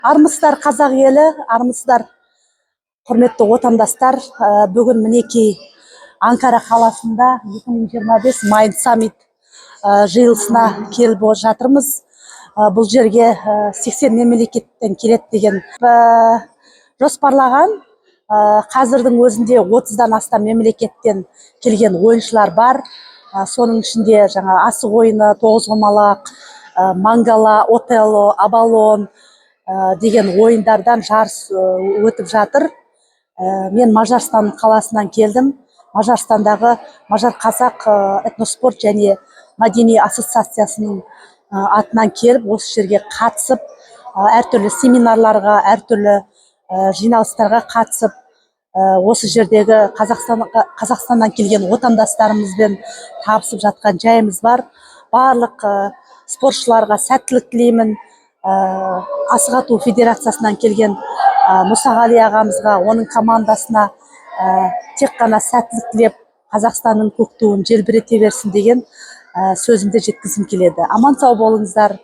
Армысыздар қазақ елі, армысыздар құрметті отандастар. Бүгін мінекей Анкара қаласында 2025 Майнд саммит жиылысына келіп жатырмыз. Бұл жерге 80 мемлекеттен келеді деген жоспарлаған. Қазірдің өзінде 30-дан астам мемлекеттен келген ойыншылар бар. Соның ішінде жаңа асық ойыны, тоғызқұмалақ, мангала, отелло, абалон деген ойындардан жарыс өтіп жатыр. Мен Мажарстан қаласынан келдім. Мажарстандағы Мажар қазақ этноспорт және мәдени ассоциациясының атынан келіп, осы жерге қатысып, әртүрлі семинарларға, әртүрлі жиналыстарға қатысып, осы жердегі Қазақстаннан келген отандастарымызбен табысып жатқан жайымыз бар. Барлық спортшыларға сәттілік тілеймін. Асық ату федерациясынан келген Мұсағали ағамызға, оның командасына тек қана сәттілік тілеп, Қазақстанның көк туын желбірете берсін деген сөзімді жеткізгім келеді. Аман сау болыңыздар.